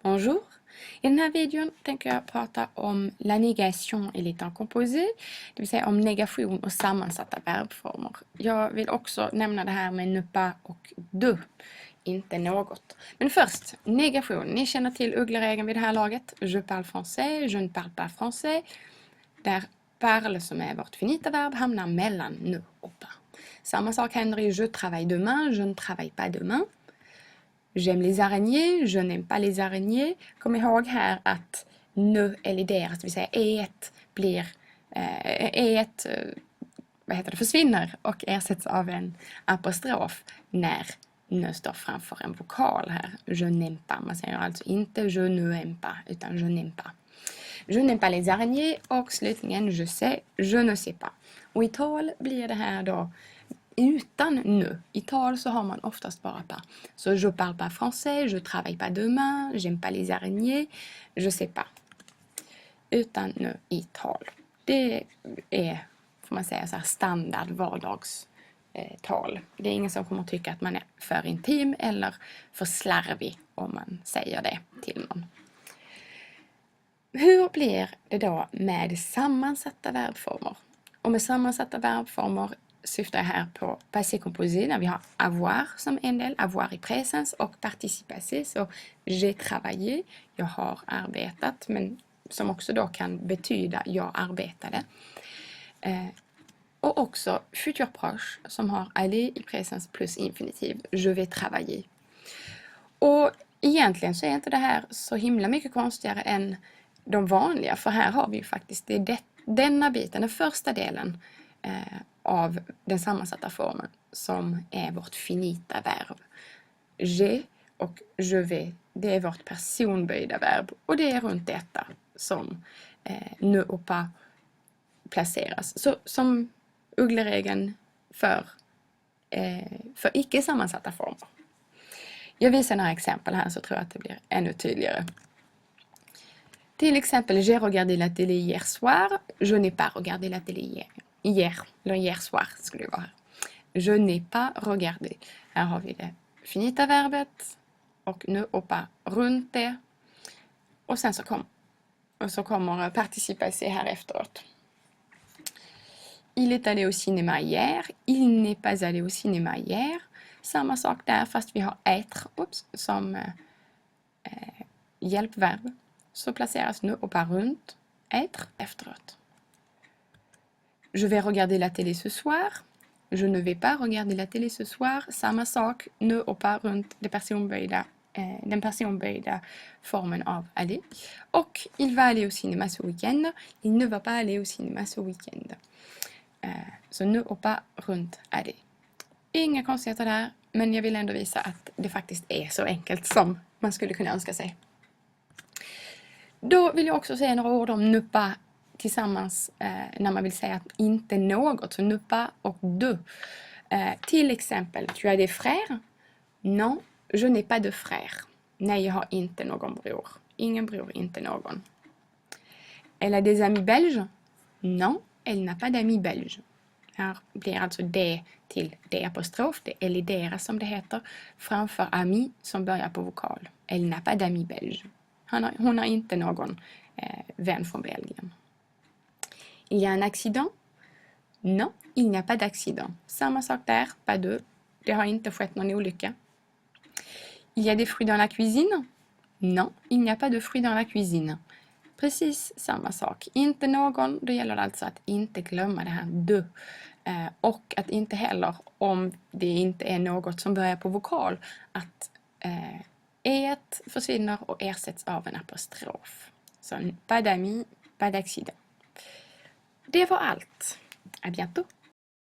Bonjour! I den här videon tänker jag prata om la négation i les temps composés, det vill säga om negation och sammansatta verbformer. Jag vill också nämna det här med ne pas och de, inte något. Men först, negation. Ni känner till uggleregeln vid det här laget. Je parle français, je ne parle pas français. Där parle som är vårt finita verb hamnar mellan ne och pas. Samma sak händer i je travaille demain, je ne travaille pas demain. J'aime les araignées, je n'aime pas les araignées. Kom ihåg här att nu elideras, det vill säga e1 blir försvinner och ersätts av en apostrof när nu står framför en vokal här. Je n'aime pas, man säger alltså inte je ne aime pas utan je n'aime pas. Je n'aime pas les araignées och slutligen je sais, je ne sais pas. Och i tal blir det här då utan nu. I tal så har man oftast bara pas. Så je parle pas français, je travaille pas demain, j'aime pas les araignées, je sais pas. Utan nu i tal. Det är, får man säga, så här standard vardagstal. Det är ingen som kommer tycka att man är för intim eller för slarvig om man säger det till någon. Hur blir det då med sammansatta verbformer? Och med sammansatta verbformer syftar jag här på passé composé där vi har avoir som en del, avoir i presens och participe passé, så j'ai travaillé, jag har arbetat, men som också då kan betyda jag arbetade. Och också futur proche som har aller i presens plus infinitiv, je vais travailler. Och egentligen så är inte det här så himla mycket konstigare än de vanliga, för här har vi ju faktiskt denna biten, den första delen av den sammansatta formen som är vårt finita verb. Je och je vais, det är vårt personböjda verb och det är runt detta som ne och pas placeras. Så som uggleregeln för icke sammansatta former. Jag visar några exempel här så tror jag att det blir ännu tydligare. Till exempel, j'ai regardé la télé hier soir, je n'ai pas regardé la télé hier soir skulle det vara här. Je n'ai pas regardé. Här har vi det finita verbet och ne och pas runt det. Och sen så kommer participe passé här efteråt. Il est allé au cinéma hier, il n'est pas allé au cinéma hier. Samma sak där fast vi har être som hjälpverb. Så placeras ne och pas runt être efteråt. Je vais regarder la télé ce soir. Je ne vais pas regarder la télé ce soir. Samma sak, ne och pas runt den personböjda formen av aller. Och il va aller au cinéma ce week-end. Il ne va pas aller au cinéma ce week-end. Så ne och pas runt aller. Inga konstigheter där, men jag vill ändå visa att det faktiskt är så enkelt som man skulle kunna önska sig. Då vill jag också säga några ord om ne pas tillsammans när man vill säga att inte något, så ne pas och de. Till exempel, tu as des frères? Non, je n'ai pas de frère. Nej, jag har inte någon bror. Ingen bror, inte någon. Elle a des amis belges? Non, elle n'a pas d'amis belges. Här blir alltså det till det apostrof, det elideras som det heter, framför ami som börjar på vokal. Elle n'a pas d'amis belges. Hon har inte någon vän från Belgien. Il y a un accident? Non, il n'y a pas d'accident. Samma sak där, pas de. Det har inte skett någon olycka. Il y a des fruits dans la cuisine? Non, il n'y a pas de fruits dans la cuisine. Precis samma sak. Inte någon, då gäller det alltså att inte glömma det här de. Och att inte heller, om det inte är något som börjar på vokal, att et försvinner och ersätts av en apostrof. Så pas d'amis, pas d'accident. Det var allt. À bientôt!